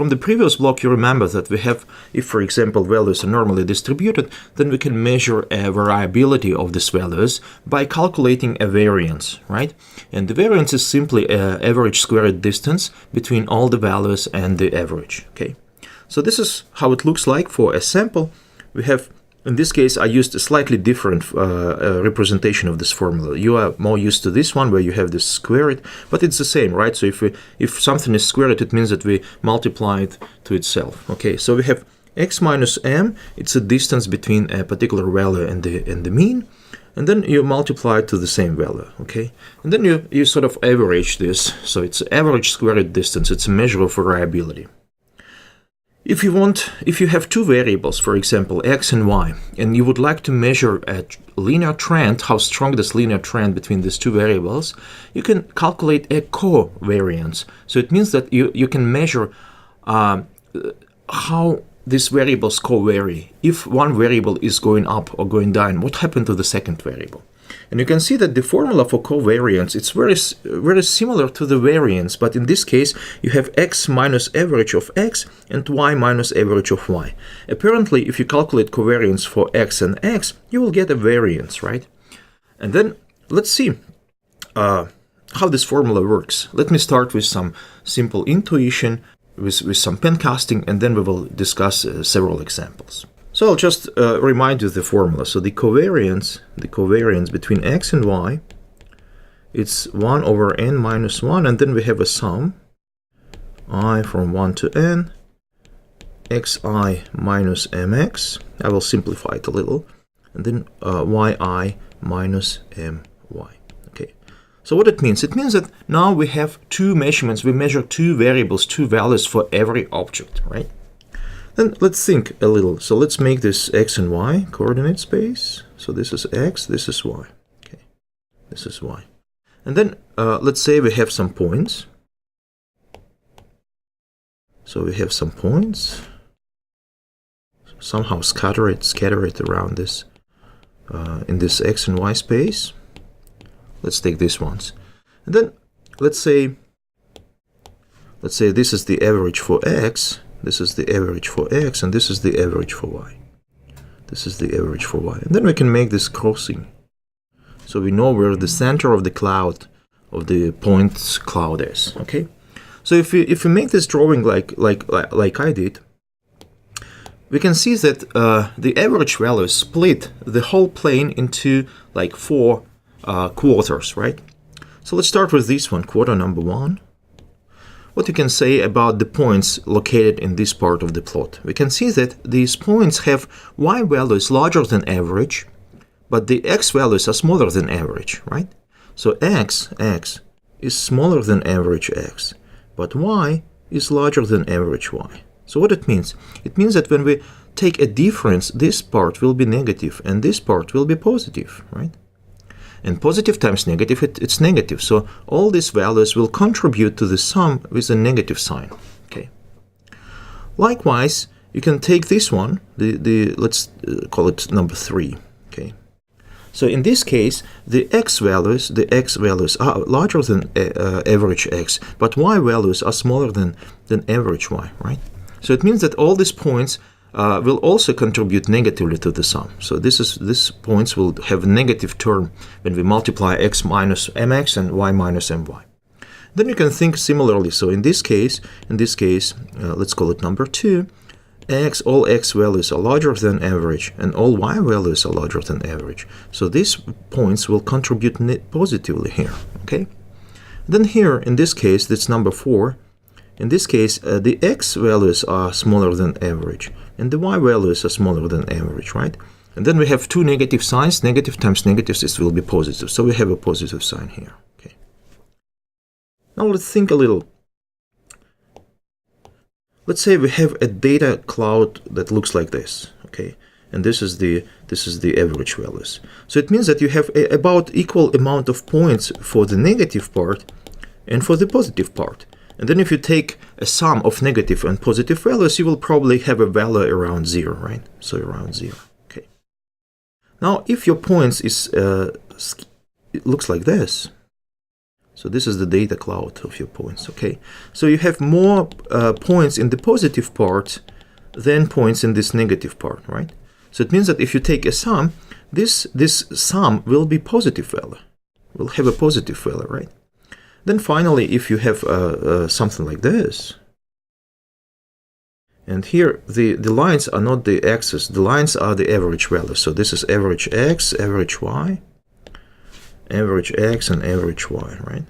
from the previous block, you remember that we have, if for example values are normally distributed, then we can measure a variability of these values by calculating a variance, right? And the variance is simply an average squared distance between all the values and the average, okay? So this is how it looks like for a sample. We have, in this case, I used a slightly different representation of this formula. You are more used to this one where you have this squared, but it's the same, right? So if something is squared, it means that we multiply it to itself. Okay, so we have x minus m. It's a distance between a particular value and the mean, and then you multiply it to the same value. Okay, and then you sort of average this. So it's average squared distance. It's a measure of variability. If you have two variables, for example, x and y, and you would like to measure a linear trend, how strong this linear trend between these two variables, you can calculate a covariance. So it means that you can measure how these variables co-vary. If one variable is going up or going down, what happened to the second variable? And you can see that the formula for covariance, it's very similar to the variance, but in this case you have x minus average of x and y minus average of y. Apparently, if you calculate covariance for x and x, you will get a variance, right? And then let's see how this formula works. Let me start with some simple intuition, with some pen casting, and then we will discuss several examples. So I'll just remind you the formula. So the covariance between x and y, it's 1 over n minus 1, and then we have a sum, I from 1 to n, xi minus mx, I will simplify it a little, and then yi minus my. Okay. So what it means? It means that now we have two measurements, we measure two variables, two values for every object, right? Then let's think a little. So let's make this x and y coordinate space. So this is x, this is y. Okay, this is y. And then let's say we have some points. So we have some points. Somehow scatter it around this in this x and y space. Let's take these ones. And then let's say this is the average for x. This is the average for x, and this is the average for y. This is the average for y. And then we can make this crossing. So we know where the center of the cloud, of the point cloud is. Okay? So if we make this drawing like I did, we can see that the average values split the whole plane into like 4 quarters, right? So let's start with this one, quarter number 1. What you can say about the points located in this part of the plot? We can see that these points have y values larger than average, but the x values are smaller than average, right? So x is smaller than average x, but y is larger than average y. So what it means? It means that when we take a difference, this part will be negative and this part will be positive, right? And positive times negative, it's negative. So all these values will contribute to the sum with a negative sign. Okay. Likewise, you can take this one, let's call it number 3. Okay. So in this case, the x values are larger than average x, but y values are smaller than average y, right? So it means that all these points will also contribute negatively to the sum. So this points will have a negative term when we multiply x minus mx and y minus my. Then you can think similarly. So in this case, let's call it number 2. All x values are larger than average, and all y values are larger than average. So these points will contribute positively here. Okay. Then here, in this case, that's number 4. In this case, the x values are smaller than average, and the y values are smaller than average, right? And then we have two negative signs. Negative times negative, this will be positive. So we have a positive sign here. Okay. Now let's think a little. Let's say we have a data cloud that looks like this. Okay, and this is the average values. So it means that you have about equal amount of points for the negative part and for the positive part. And then if you take a sum of negative and positive values, you will probably have a value around 0, right? So around 0. Okay. Now, if your points it looks like this. So this is the data cloud of your points, okay? So you have more points in the positive part than points in this negative part, right? So it means that if you take a sum, this sum will be positive value, will have a positive value, right? Then finally, if you have something like this, and here the lines are not the axis, the lines are the average value. So this is average x, average y, average x, and average y, right?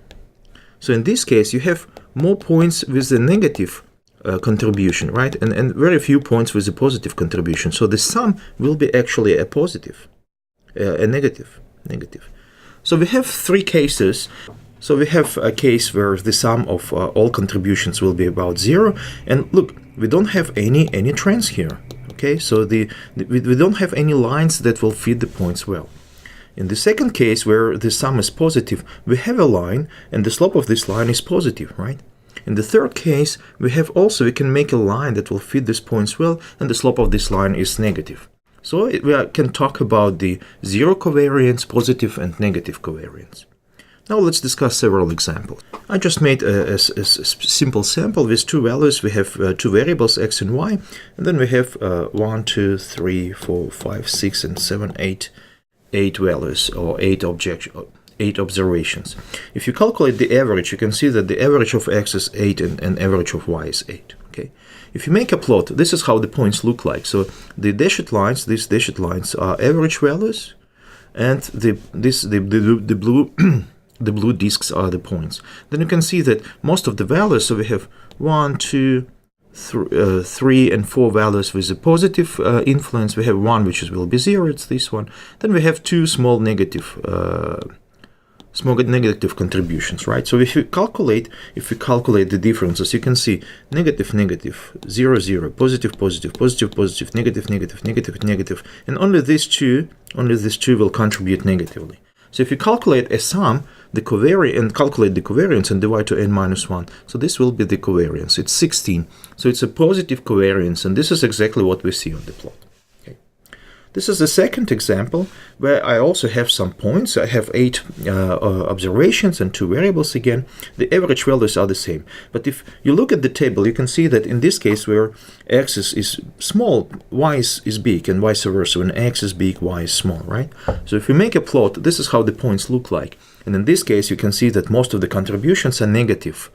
So in this case, you have more points with the negative contribution, right? And very few points with a positive contribution. So the sum will be actually a positive, a negative. So we have three cases. So we have a case where the sum of all contributions will be about 0. And look, we don't have any trends here. Okay, so we don't have any lines that will fit the points well. In the second case, where the sum is positive, we have a line, and the slope of this line is positive, right? In the third case, we can make a line that will fit these points well, and the slope of this line is negative. So we can talk about the zero covariance, positive and negative covariance. Now let's discuss several examples. I just made a simple sample with two values. We have two variables, x and y, and then we have 1, 2, 3, 4, 5, 6, and 7, 8 values, or 8 observations. If you calculate the average, you can see that the average of x is 8 and average of y is 8. Okay. If you make a plot, this is how the points look like. So the dashed lines, these dashed lines are average values, and the blue the blue discs are the points. Then you can see that most of the values, so we have 1, 2, 3 and 4 values with a positive influence. We have one which will be 0, it's this one. Then we have two small negative contributions, right? So if we calculate the differences, you can see negative, negative, 0, 0, positive, positive, positive, positive, negative, negative, negative, negative, and only these two will contribute negatively. So if you calculate a sum, calculate the covariance and divide to n minus 1, so this will be the covariance. It's 16. So it's a positive covariance, and this is exactly what we see on the plot. Okay. This is the second example where I also have some points. I have 8 observations and 2 variables again. The average values are the same. But if you look at the table, you can see that in this case where x is small, y is big, and vice versa. When x is big, y is small, right? So if we make a plot, this is how the points look like. And in this case, you can see that most of the contributions are negative.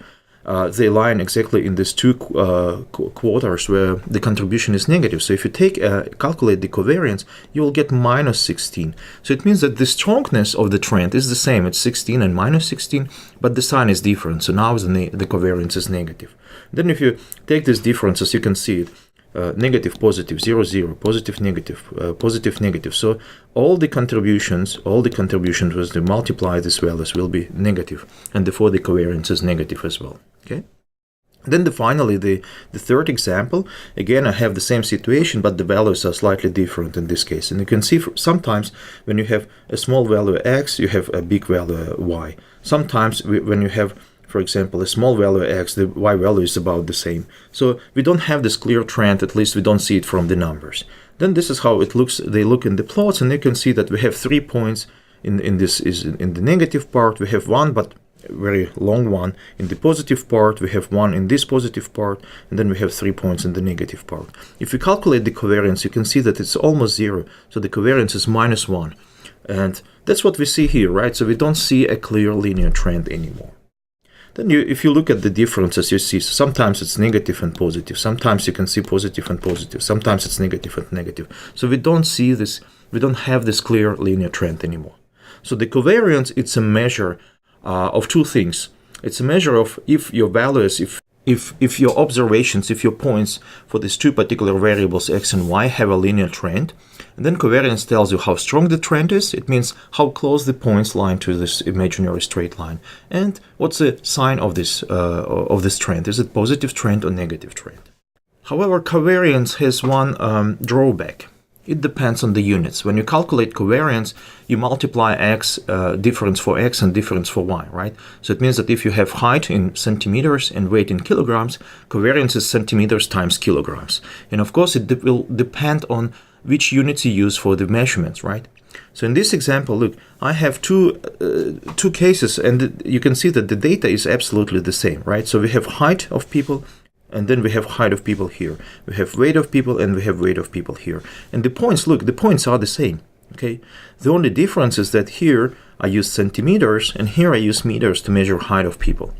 They line exactly in these two quarters where the contribution is negative. So if you calculate the covariance, you will get minus 16. So it means that the strongness of the trend is the same. It's 16 and minus 16, but the sign is different. So now the covariance is negative. Then if you take these differences, you can see it. Negative, positive, 0, 0, positive, negative, positive, negative. So all the contributions as they multiply these values will be negative, and therefore the covariance is negative as well. Okay. Then finally the third example, again I have the same situation, but the values are slightly different in this case. And you can see sometimes when you have a small value x, you have a big value y. Sometimes when you have, for example, a small value x, the y value is about the same. So we don't have this clear trend, at least we don't see it from the numbers. Then this is how it looks. They look in the plots, and you can see that we have 3 points in the negative part. We have one, but very long one in the positive part. We have one in this positive part, and then we have 3 points in the negative part. If we calculate the covariance, you can see that it's almost 0. So the covariance is minus 1. And that's what we see here, right? So we don't see a clear linear trend anymore. Then if you look at the differences, you see sometimes it's negative and positive. Sometimes you can see positive and positive. Sometimes it's negative and negative. So we don't see this, we don't have this clear linear trend anymore. So the covariance, it's a measure of two things. It's a measure of if your values, if your observations, if your points for these two particular variables x and y have a linear trend. And then covariance tells you how strong the trend is. It means how close the points line to this imaginary straight line. And what's the sign of this trend? Is it positive trend or negative trend? However, covariance has one drawback. It depends on the units. When you calculate covariance, you multiply x, difference for x and difference for y, right? So it means that if you have height in centimeters and weight in kilograms, covariance is centimeters times kilograms. And of course, it will depend on which units you use for the measurements, right? So in this example, look, I have two cases, and you can see that the data is absolutely the same, right? So we have height of people, and then we have height of people here. We have weight of people, and we have weight of people here. And the points, look, the points are the same, okay? The only difference is that here I use centimeters, and here I use meters to measure height of people.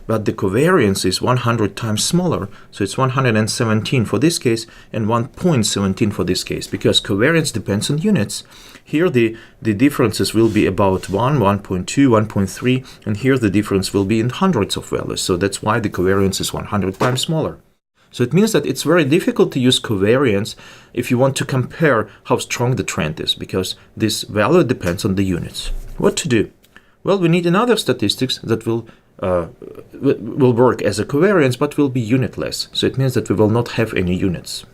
But the covariance is 100 times smaller, so it's 117 for this case and 1.17 for this case, because covariance depends on units. Here the differences will be about 1, 1.2, 1.3, and here the difference will be in hundreds of values, so that's why the covariance is 100 times smaller. So it means that it's very difficult to use covariance if you want to compare how strong the trend is, because this value depends on the units. What to do? Well, we need another statistics that will work as a covariance but will be unitless. So it means that we will not have any units.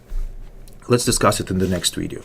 Let's discuss it in the next video.